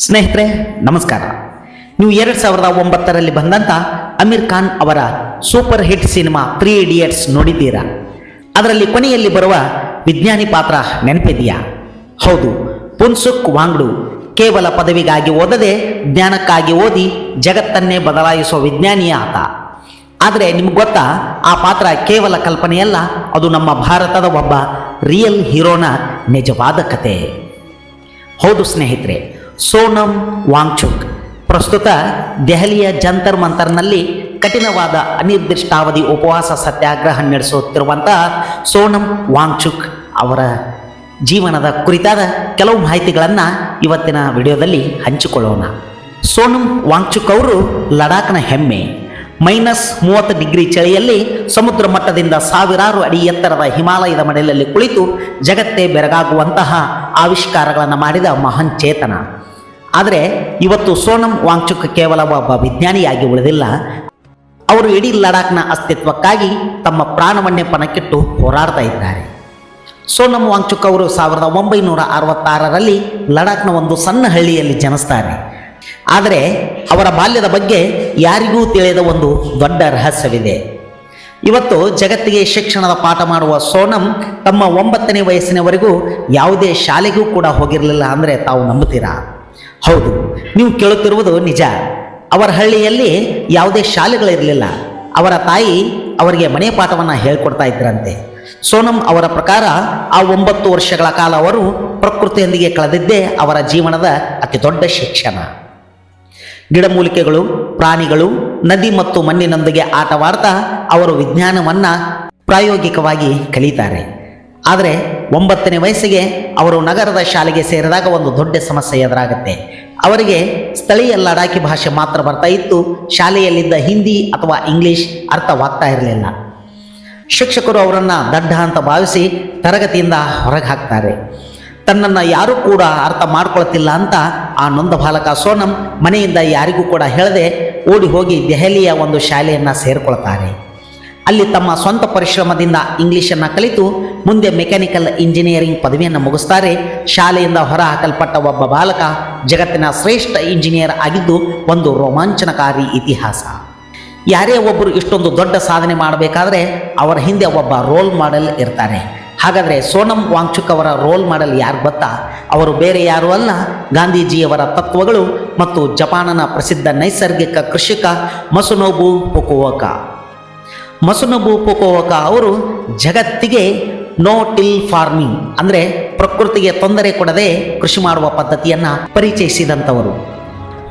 ಸ್ನೇಹಿತರೆ ನಮಸ್ಕಾರ. ನೀವು 2009ರಲ್ಲಿ ಬಂದಂಥ ಅಮೀರ್ ಖಾನ್ ಅವರ ಸೂಪರ್ ಹಿಟ್ ಸಿನಿಮಾ 3 ಇಡಿಯಟ್ಸ್ ನೋಡಿದ್ದೀರಾ? ಅದರಲ್ಲಿ ಕೊನೆಯಲ್ಲಿ ಬರುವ ವಿಜ್ಞಾನಿ ಪಾತ್ರ ನೆನಪಿದೆಯಾ? ಹೌದು, ಪುನ್ಸುಕ್ ವಾಂಗ್ಡು ಕೇವಲ ಪದವಿಗಾಗಿ ಓದದೆ ಜ್ಞಾನಕ್ಕಾಗಿ ಓದಿ ಜಗತ್ತನ್ನೇ ಬದಲಾಯಿಸುವ ವಿಜ್ಞಾನಿಯ ಆತ. ಆದರೆ ನಿಮ್ಗೆ ಗೊತ್ತಾ, ಆ ಪಾತ್ರ ಕೇವಲ ಕಲ್ಪನೆಯಲ್ಲ, ಅದು ನಮ್ಮ ಭಾರತದ ಒಬ್ಬ ರಿಯಲ್ ಹೀರೋನ ನಿಜವಾದ ಕತೆ. ಹೌದು ಸ್ನೇಹಿತರೆ, ಸೋನಮ್ ವಾಂಗ್ಚುಕ್ ಪ್ರಸ್ತುತ ದೆಹಲಿಯ ಜಂತರ್ ಮಂತರ್ನಲ್ಲಿ ಕಠಿಣವಾದ ಅನಿರ್ದಿಷ್ಟಾವಧಿ ಉಪವಾಸ ಸತ್ಯಾಗ್ರಹ ನಡೆಸುತ್ತಿರುವಂತಹ ಸೋನಮ್ ವಾಂಗ್ಚುಕ್ ಅವರ ಜೀವನದ ಕುರಿತಾದ ಕೆಲವು ಮಾಹಿತಿಗಳನ್ನು ಇವತ್ತಿನ ವಿಡಿಯೋದಲ್ಲಿ ಹಂಚಿಕೊಳ್ಳೋಣ. ಸೋನಮ್ ವಾಂಗ್ಚುಕ್ ಅವರು ಲಡಾಖ್ನ ಹೆಮ್ಮೆ. -30 ಡಿಗ್ರಿ ಚಳಿಯಲ್ಲಿ ಸಮುದ್ರ ಮಟ್ಟದಿಂದ ಸಾವಿರಾರು ಅಡಿ ಎತ್ತರದ ಹಿಮಾಲಯದ ಮಡಿಲಲ್ಲಿ ಕುಳಿತು ಜಗತ್ತೇ ಬೆರಗಾಗುವಂತಹ ಆವಿಷ್ಕಾರಗಳನ್ನು ಮಾಡಿದ ಮಹಾನ್ ಚೇತನ. ಆದರೆ ಇವತ್ತು ಸೋನಮ್ ವಾಂಗ್ಚುಕ್ ಕೇವಲ ಒಬ್ಬ ವಿಜ್ಞಾನಿಯಾಗಿ ಉಳಿದಿಲ್ಲ. ಅವರು ಇಡೀ ಲಡಾಖ್ನ ಅಸ್ತಿತ್ವಕ್ಕಾಗಿ ತಮ್ಮ ಪ್ರಾಣವನ್ನೇ ಪಣಕ್ಕಿಟ್ಟು ಹೋರಾಡ್ತಾ ಇದ್ದಾರೆ. ಸೋನಮ್ ವಾಂಗ್ಚುಕ್ ಅವರು 1966ರಲ್ಲಿ ಲಡಾಖ್ನ ಒಂದು ಸಣ್ಣ ಹಳ್ಳಿಯಲ್ಲಿ ಜನಿಸ್ತಾರೆ. ಆದರೆ ಅವರ ಬಾಲ್ಯದ ಬಗ್ಗೆ ಯಾರಿಗೂ ತಿಳಿಯದ ಒಂದು ದೊಡ್ಡ ರಹಸ್ಯವಿದೆ. ಇವತ್ತು ಜಗತ್ತಿಗೆ ಶಿಕ್ಷಣದ ಪಾಠ ಮಾಡುವ ಸೋನಮ್ ತಮ್ಮ 9ನೇ ವಯಸ್ಸಿನವರೆಗೂ ಯಾವುದೇ ಶಾಲೆಗೂ ಕೂಡ ಹೋಗಿರಲಿಲ್ಲ ಅಂದರೆ ತಾವು ನಂಬುತ್ತೀರಾ? ಹೌದು, ನೀವು ಕೇಳುತ್ತಿರುವುದು ನಿಜ. ಅವರ ಹಳ್ಳಿಯಲ್ಲಿ ಯಾವುದೇ ಶಾಲೆಗಳಿರಲಿಲ್ಲ. ಅವರ ತಾಯಿ ಅವರಿಗೆ ಮನೆ ಪಾಠವನ್ನು ಹೇಳ್ಕೊಡ್ತಾ ಇದ್ರಂತೆ. ಸೋನಮ್ ಅವರ ಪ್ರಕಾರ ಆ 9 ವರ್ಷಗಳ ಕಾಲ ಅವರು ಪ್ರಕೃತಿಯೊಂದಿಗೆ ಕಳೆದಿದ್ದೇ ಅವರ ಜೀವನದ ಅತಿ ದೊಡ್ಡ ಶಿಕ್ಷಣ. ಗಿಡಮೂಲಿಕೆಗಳು, ಪ್ರಾಣಿಗಳು, ನದಿ ಮತ್ತು ಮಣ್ಣಿನೊಂದಿಗೆ ಆಟವಾಡ್ತಾ ಅವರು ವಿಜ್ಞಾನವನ್ನು ಪ್ರಾಯೋಗಿಕವಾಗಿ ಕಲಿತಾರೆ. ಆದರೆ 9ನೇ ವಯಸ್ಸಿಗೆ ಅವರು ನಗರದ ಶಾಲೆಗೆ ಸೇರಿದಾಗ ಒಂದು ದೊಡ್ಡ ಸಮಸ್ಯೆ ಎದುರಾಗುತ್ತೆ. ಅವರಿಗೆ ಸ್ಥಳೀಯ ಲಡಾಖಿ ಭಾಷೆ ಮಾತ್ರ ಬರ್ತಾ ಇತ್ತು. ಶಾಲೆಯಲ್ಲಿದ್ದ ಹಿಂದಿ ಅಥವಾ ಇಂಗ್ಲಿಷ್ ಅರ್ಥವಾಗ್ತಾ ಇರಲಿಲ್ಲ. ಶಿಕ್ಷಕರು ಅವರನ್ನು ದಡ್ಡ ಅಂತ ಭಾವಿಸಿ ತರಗತಿಯಿಂದ ಹೊರಗೆ ಹಾಕ್ತಾರೆ. ತನ್ನನ್ನು ಯಾರೂ ಕೂಡ ಅರ್ಥ ಮಾಡ್ಕೊಳ್ತಿಲ್ಲ ಅಂತ ಆ ನೊಂದ ಬಾಲಕ ಸೋನಮ್ ಮನೆಯಿಂದ ಯಾರಿಗೂ ಕೂಡ ಹೇಳದೆ ಓಡಿ ಹೋಗಿ ದೆಹಲಿಯ ಒಂದು ಶಾಲೆಯನ್ನು ಸೇರಿಕೊಳ್ತಾರೆ. ಅಲ್ಲಿ ತಮ್ಮ ಸ್ವಂತ ಪರಿಶ್ರಮದಿಂದ ಇಂಗ್ಲೀಷನ್ನು ಕಲಿತು ಮುಂದೆ ಮೆಕ್ಯಾನಿಕಲ್ ಇಂಜಿನಿಯರಿಂಗ್ ಪದವಿಯನ್ನು ಮುಗಿಸ್ತಾರೆ. ಶಾಲೆಯಿಂದ ಹೊರ ಹಾಕಲ್ಪಟ್ಟ ಒಬ್ಬ ಬಾಲಕ ಜಗತ್ತಿನ ಶ್ರೇಷ್ಠ ಇಂಜಿನಿಯರ್ ಆಗಿದ್ದು ಒಂದು ರೋಮಾಂಚನಕಾರಿ ಇತಿಹಾಸ. ಯಾರೇ ಒಬ್ಬರು ಇಷ್ಟೊಂದು ದೊಡ್ಡ ಸಾಧನೆ ಮಾಡಬೇಕಾದ್ರೆ ಅವರ ಹಿಂದೆ ಒಬ್ಬ ರೋಲ್ ಮಾಡೆಲ್ ಇರ್ತಾರೆ. ಹಾಗಾದರೆ ಸೋನಮ್ ವಾಂಗ್ಚುಕ್ ಅವರ ರೋಲ್ ಮಾಡೆಲ್ ಯಾರು ಗೊತ್ತಾ? ಅವರು ಬೇರೆ ಯಾರೂ ಅಲ್ಲ, ಗಾಂಧೀಜಿಯವರ ತತ್ವಗಳು ಮತ್ತು ಜಪಾನಿನ ಪ್ರಸಿದ್ಧ ನೈಸರ್ಗಿಕ ಕೃಷಿಕ ಮಸುನೋಬು ಫುಕುವೋಕಾ. ಮಸುನೋಬು ಫುಕುವೋಕಾ ಅವರು ಜಗತ್ತಿಗೆ ನೋ ಟಿಲ್ ಫಾರ್ಮಿಂಗ್ ಅಂದರೆ ಪ್ರಕೃತಿಗೆ ತೊಂದರೆ ಕೊಡದೆ ಕೃಷಿ ಮಾಡುವ ಪದ್ಧತಿಯನ್ನು ಪರಿಚಯಿಸಿದಂಥವರು.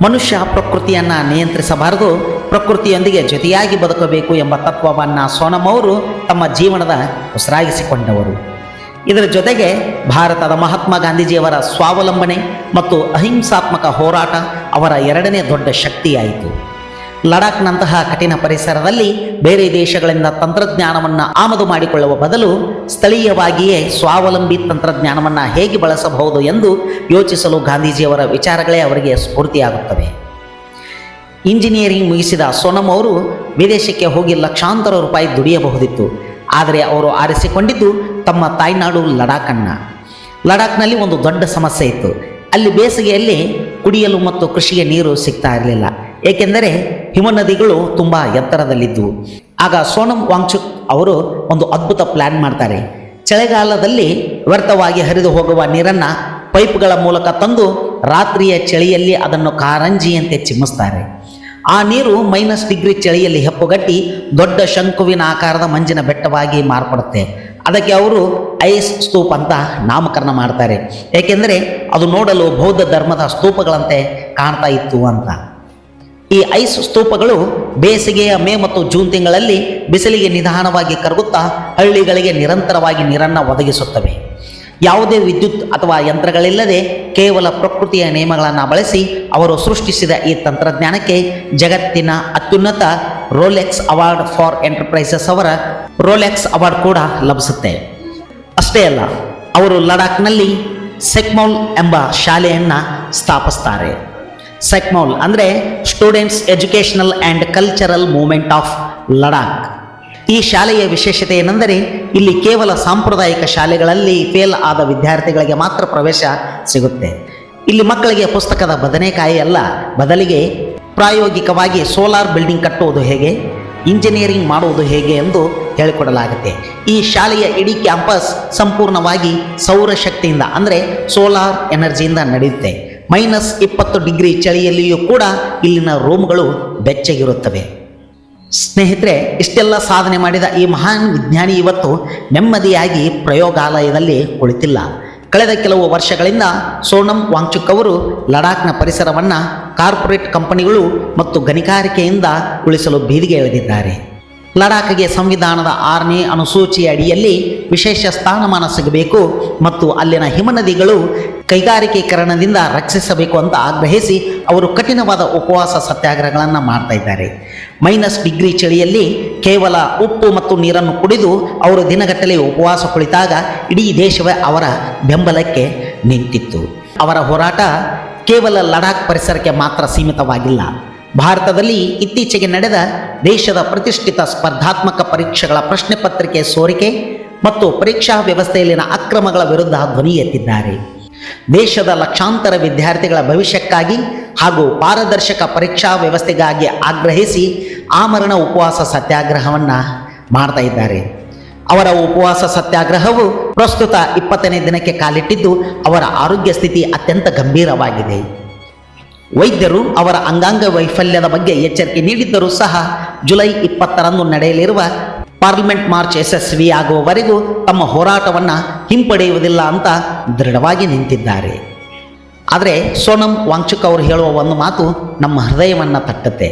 ಮನುಷ್ಯ ಪ್ರಕೃತಿಯನ್ನು ನಿಯಂತ್ರಿಸಬಾರದು, ಪ್ರಕೃತಿಯೊಂದಿಗೆ ಜೊತೆಯಾಗಿ ಬದುಕಬೇಕು ಎಂಬ ತತ್ವವನ್ನು ಸೋನಮ್ ಅವರು ತಮ್ಮ ಜೀವನದ ಉಸಿರಾಗಿಸಿಕೊಂಡವರು. ಇದರ ಜೊತೆಗೆ ಭಾರತದ ಮಹಾತ್ಮ ಗಾಂಧೀಜಿಯವರ ಸ್ವಾವಲಂಬನೆ ಮತ್ತು ಅಹಿಂಸಾತ್ಮಕ ಹೋರಾಟ ಅವರ 2ನೇ ದೊಡ್ಡ ಶಕ್ತಿಯಾಯಿತು. ಲಡಾಖ್ನಂತಹ ಕಠಿಣ ಪರಿಸರದಲ್ಲಿ ಬೇರೆ ದೇಶಗಳಿಂದ ತಂತ್ರಜ್ಞಾನವನ್ನು ಆಮದು ಮಾಡಿಕೊಳ್ಳುವ ಬದಲು ಸ್ಥಳೀಯವಾಗಿಯೇ ಸ್ವಾವಲಂಬಿ ತಂತ್ರಜ್ಞಾನವನ್ನು ಹೇಗೆ ಬಳಸಬಹುದು ಎಂದು ಯೋಚಿಸಲು ಗಾಂಧೀಜಿಯವರ ವಿಚಾರಗಳೇ ಅವರಿಗೆ ಸ್ಫೂರ್ತಿಯಾಗುತ್ತವೆ. ಇಂಜಿನಿಯರಿಂಗ್ ಮುಗಿಸಿದ ಸೋನಮ್ ಅವರು ವಿದೇಶಕ್ಕೆ ಹೋಗಿ ಲಕ್ಷಾಂತರ ರೂಪಾಯಿ ದುಡಿಯಬಹುದಿತ್ತು. ಆದರೆ ಅವರು ಆರಿಸಿಕೊಂಡಿದ್ದು ತಮ್ಮ ತಾಯ್ನಾಡು ಲಡಾಖನ್ನು. ಲಡಾಖ್ನಲ್ಲಿ ಒಂದು ದೊಡ್ಡ ಸಮಸ್ಯೆ ಇತ್ತು. ಅಲ್ಲಿ ಬೇಸಿಗೆಯಲ್ಲಿ ಕುಡಿಯಲು ಮತ್ತು ಕೃಷಿಗೆ ನೀರು ಸಿಗ್ತಾ ಇರಲಿಲ್ಲ, ಏಕೆಂದರೆ ಹಿಮನದಿಗಳು ತುಂಬ ಎತ್ತರದಲ್ಲಿದ್ದವು. ಆಗ ಸೋನಮ್ ವಾಂಗ್ಚುಕ್ ಅವರು ಒಂದು ಅದ್ಭುತ ಪ್ಲ್ಯಾನ್ ಮಾಡ್ತಾರೆ. ಚಳಿಗಾಲದಲ್ಲಿ ವ್ಯರ್ಥವಾಗಿ ಹರಿದು ಹೋಗುವ ನೀರನ್ನು ಪೈಪ್ಗಳ ಮೂಲಕ ತಂದು ರಾತ್ರಿಯ ಚಳಿಯಲ್ಲಿ ಅದನ್ನು ಕಾರಂಜಿಯಂತೆ ಚಿಮ್ಮಿಸ್ತಾರೆ. ಆ ನೀರು -1 ಡಿಗ್ರಿ ಚಳಿಯಲ್ಲಿ ಹೆಪ್ಪುಗಟ್ಟಿ ದೊಡ್ಡ ಶಂಕುವಿನ ಆಕಾರದ ಮಂಜಿನ ಬೆಟ್ಟವಾಗಿ ಮಾರ್ಪಡುತ್ತೆ. ಅದಕ್ಕೆ ಅವರು ಐಸ್ ಸ್ತೂಪ್ ಅಂತ ನಾಮಕರಣ ಮಾಡ್ತಾರೆ, ಏಕೆಂದರೆ ಅದು ನೋಡಲು ಬೌದ್ಧ ಧರ್ಮದ ಸ್ತೂಪಗಳಂತೆ ಕಾಣ್ತಾ ಇತ್ತು ಅಂತ. ಈ ಐಸ್ ಸ್ತೂಪಗಳು ಬೇಸಿಗೆಯ ಮೇ ಮತ್ತು ಜೂನ್ ತಿಂಗಳಲ್ಲಿ ಬಿಸಿಲಿಗೆ ನಿಧಾನವಾಗಿ ಕರಗುತ್ತಾ ಹಳ್ಳಿಗಳಿಗೆ ನಿರಂತರವಾಗಿ ನೀರನ್ನು ಒದಗಿಸುತ್ತವೆ. ಯಾವುದೇ ವಿದ್ಯುತ್ ಅಥವಾ ಯಂತ್ರಗಳಿಲ್ಲದೆ ಕೇವಲ ಪ್ರಕೃತಿಯ ನಿಯಮಗಳನ್ನು ಬಳಸಿ ಅವರು ಸೃಷ್ಟಿಸಿದ ಈ ತಂತ್ರಜ್ಞಾನಕ್ಕೆ ಜಗತ್ತಿನ ಅತ್ಯುನ್ನತ ರೋಲೆಕ್ಸ್ ಅವಾರ್ಡ್ ಫಾರ್ ಎಂಟರ್ಪ್ರೈಸಸ್ ಅವರ ರೋಲೆಕ್ಸ್ ಅವಾರ್ಡ್ ಕೂಡ ಲಭಿಸುತ್ತೆ. ಅಷ್ಟೇ ಅಲ್ಲ, ಅವರು ಲಡಾಖ್ನಲ್ಲಿ ಸೆಕ್ಮೌಲ್ ಎಂಬ ಶಾಲೆಯನ್ನು ಸ್ಥಾಪಿಸ್ತಾರೆ. ಸೆಕ್ಮೌಲ್ ಅಂದರೆ students educational and cultural movement of Ladakh. ಈ ಶಾಲೆಯ ವಿಶೇಷತೆ ಏನೆಂದರೆ ಇಲ್ಲಿ ಕೇವಲ ಸಾಂಪ್ರದಾಯಿಕ ಶಾಲೆಗಳಲ್ಲಿ ಫೇಲ್ ಆದ ವಿದ್ಯಾರ್ಥಿಗಳಿಗೆ ಮಾತ್ರ ಪ್ರವೇಶ ಸಿಗುತ್ತೆ. ಇಲ್ಲಿ ಮಕ್ಕಳಿಗೆ ಪುಸ್ತಕದ ಬದನೆಕಾಯಿ ಅಲ್ಲ, ಬದಲಿಗೆ ಪ್ರಾಯೋಗಿಕವಾಗಿ ಸೋಲಾರ್ ಬಿಲ್ಡಿಂಗ್ ಕಟ್ಟುವುದು ಹೇಗೆ, ಇಂಜಿನಿಯರಿಂಗ್ ಮಾಡುವುದು ಹೇಗೆ ಎಂದು ಹೇಳಿಕೊಡಲಾಗುತ್ತೆ. ಈ ಶಾಲೆಯ ಇಡೀ ಕ್ಯಾಂಪಸ್ ಸಂಪೂರ್ಣವಾಗಿ ಸೌರಶಕ್ತಿಯಿಂದ ಅಂದರೆ ಸೋಲಾರ್ ಎನರ್ಜಿಯಿಂದ ನಡೆಯುತ್ತೆ. -20 ಡಿಗ್ರಿ ಚಳಿಯಲ್ಲಿಯೂ ಕೂಡ ಇಲ್ಲಿನ ರೂಮ್ಗಳು ಬೆಚ್ಚಗಿರುತ್ತವೆ. ಸ್ನೇಹಿತರೆ, ಇಷ್ಟೆಲ್ಲ ಸಾಧನೆ ಮಾಡಿದ ಈ ಮಹಾನ್ ವಿಜ್ಞಾನಿ ಇವತ್ತು ನೆಮ್ಮದಿಯಾಗಿ ಪ್ರಯೋಗಾಲಯದಲ್ಲಿ ಕುಳಿತಿಲ್ಲ. ಕಳೆದ ಕೆಲವು ವರ್ಷಗಳಿಂದ ಸೋನಂ ವಾಂಗ್ಚುಕ್ ಅವರು ಲಡಾಖ್ನ ಪರಿಸರವನ್ನು ಕಾರ್ಪೊರೇಟ್ ಕಂಪನಿಗಳು ಮತ್ತು ಗಣಿಗಾರಿಕೆಯಿಂದ ಉಳಿಸಲು ಬೀದಿಗೆ ಎಳೆದಿದ್ದಾರೆ. ಲಡಾಖ್ಗೆ ಸಂವಿಧಾನದ 6ನೇ ಅನುಸೂಚಿಯ ಅಡಿಯಲ್ಲಿ ವಿಶೇಷ ಸ್ಥಾನಮಾನ ಸಿಗಬೇಕು ಮತ್ತು ಅಲ್ಲಿನ ಹಿಮನದಿಗಳು ಕೈಗಾರಿಕೀಕರಣದಿಂದ ರಕ್ಷಿಸಬೇಕು ಅಂತ ಆಗ್ರಹಿಸಿ ಅವರು ಕಠಿಣವಾದ ಉಪವಾಸ ಸತ್ಯಾಗ್ರಹಗಳನ್ನು ಮಾಡ್ತಾ ಇದ್ದಾರೆ. -ಡಿಗ್ರಿ ಚಳಿಯಲ್ಲಿ ಕೇವಲ ಉಪ್ಪು ಮತ್ತು ನೀರನ್ನು ಕುಡಿದು ಅವರು ದಿನಗಟ್ಟಲೆ ಉಪವಾಸ ಕುಳಿತಾಗ ಇಡೀ ದೇಶವೇ ಅವರ ಬೆಂಬಲಕ್ಕೆ ನಿಂತಿತ್ತು. ಅವರ ಹೋರಾಟ ಕೇವಲ ಲಡಾಖ್ ಪರಿಸರಕ್ಕೆ ಮಾತ್ರ ಸೀಮಿತವಾಗಿಲ್ಲ. ಭಾರತದಲ್ಲಿ ಇತ್ತೀಚೆಗೆ ನಡೆದ ದೇಶದ ಪ್ರತಿಷ್ಠಿತ ಸ್ಪರ್ಧಾತ್ಮಕ ಪರೀಕ್ಷೆಗಳ ಪ್ರಶ್ನೆ ಪತ್ರಿಕೆ ಸೋರಿಕೆ ಮತ್ತು ಪರೀಕ್ಷಾ ವ್ಯವಸ್ಥೆಯಲ್ಲಿನ ಅಕ್ರಮಗಳ ವಿರುದ್ಧ ಧ್ವನಿ ಎತ್ತಿದ್ದಾರೆ. ದೇಶದ ಲಕ್ಷಾಂತರ ವಿದ್ಯಾರ್ಥಿಗಳ ಭವಿಷ್ಯಕ್ಕಾಗಿ ಹಾಗೂ ಪಾರದರ್ಶಕ ಪರೀಕ್ಷಾ ವ್ಯವಸ್ಥೆಗಾಗಿ ಆಗ್ರಹಿಸಿ ಆಮರಣ ಉಪವಾಸ ಸತ್ಯಾಗ್ರಹವನ್ನು ಮಾಡ್ತಾ ಇದ್ದಾರೆ. ಅವರ ಉಪವಾಸ ಸತ್ಯಾಗ್ರಹವು ಪ್ರಸ್ತುತ 20ನೇ ದಿನಕ್ಕೆ ಕಾಲಿಟ್ಟಿದ್ದು ಅವರ ಆರೋಗ್ಯ ಸ್ಥಿತಿ ಅತ್ಯಂತ ಗಂಭೀರವಾಗಿದೆ. ವೈದ್ಯರು ಅವರ ಅಂಗಾಂಗ ವೈಫಲ್ಯದ ಬಗ್ಗೆ ಎಚ್ಚರಿಕೆ ನೀಡಿದ್ದರೂ ಸಹ ಜುಲೈ 20ರಂದು ನಡೆಯಲಿರುವ ಪಾರ್ಲಿಮೆಂಟ್ ಮಾರ್ಚ್ ಯಶಸ್ವಿಯಾಗುವವರೆಗೂ ತಮ್ಮ ಹೋರಾಟವನ್ನು ಹಿಂಪಡೆಯುವುದಿಲ್ಲ ಅಂತ ದೃಢವಾಗಿ ನಿಂತಿದ್ದಾರೆ. ಆದರೆ ಸೋನಂ ವಾಂಗ್ಚುಕ್ ಅವರು ಹೇಳುವ ಒಂದು ಮಾತು ನಮ್ಮ ಹೃದಯವನ್ನು ತಟ್ಟುತ್ತೆ.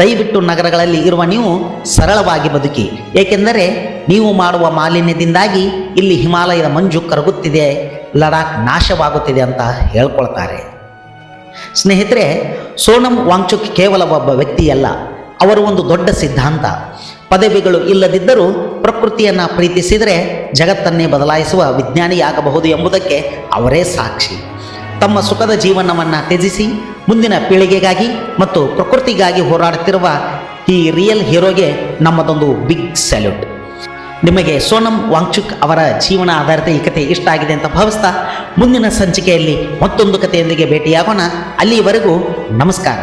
ದಯವಿಟ್ಟು ನಗರಗಳಲ್ಲಿ ಇರುವ ನೀವು ಸರಳವಾಗಿ ಬದುಕಿ, ಏಕೆಂದರೆ ನೀವು ಮಾಡುವ ಮಾಲಿನ್ಯದಿಂದಾಗಿ ಇಲ್ಲಿ ಹಿಮಾಲಯದ ಮಂಜು ಕರಗುತ್ತಿದೆ, ಲಡಾಖ್ ನಾಶವಾಗುತ್ತಿದೆ ಅಂತ ಹೇಳ್ಕೊಳ್ತಾರೆ. ಸ್ನೇಹಿತರೆ, ಸೋನಂ ವಾಂಗ್ಚುಕ್ ಕೇವಲ ಒಬ್ಬ ವ್ಯಕ್ತಿಯಲ್ಲ, ಅವರು ಒಂದು ದೊಡ್ಡ ಸಿದ್ಧಾಂತ. ಪದವಿಗಳು ಇಲ್ಲದಿದ್ದರೂ ಪ್ರಕೃತಿಯನ್ನು ಪ್ರೀತಿಸಿದರೆ ಜಗತ್ತನ್ನೇ ಬದಲಾಯಿಸುವ ವಿಜ್ಞಾನಿಯಾಗಬಹುದು ಎಂಬುದಕ್ಕೆ ಅವರೇ ಸಾಕ್ಷಿ. ತಮ್ಮ ಸುಖದ ಜೀವನವನ್ನು ತ್ಯಜಿಸಿ ಮುಂದಿನ ಪೀಳಿಗೆಗಾಗಿ ಮತ್ತು ಪ್ರಕೃತಿಗಾಗಿ ಹೋರಾಡುತ್ತಿರುವ ಈ ರಿಯಲ್ ಹೀರೋಗೆ ನಮ್ಮದೊಂದು ಬಿಗ್ ಸ್ಯಾಲ್ಯೂಟ್. ನಿಮಗೆ ಸೋನಂ ವಾಂಗ್ಚುಕ್ ಅವರ ಜೀವನ ಆಧಾರಿತ ಈ ಕಥೆ ಇಷ್ಟ ಆಗಿದೆ ಅಂತ ಭಾವಿಸ್ತಾ ಮುಂದಿನ ಸಂಚಿಕೆಯಲ್ಲಿ ಮತ್ತೊಂದು ಕಥೆಯೊಂದಿಗೆ ಭೇಟಿಯಾಗೋಣ. ಅಲ್ಲಿವರೆಗೂ ನಮಸ್ಕಾರ.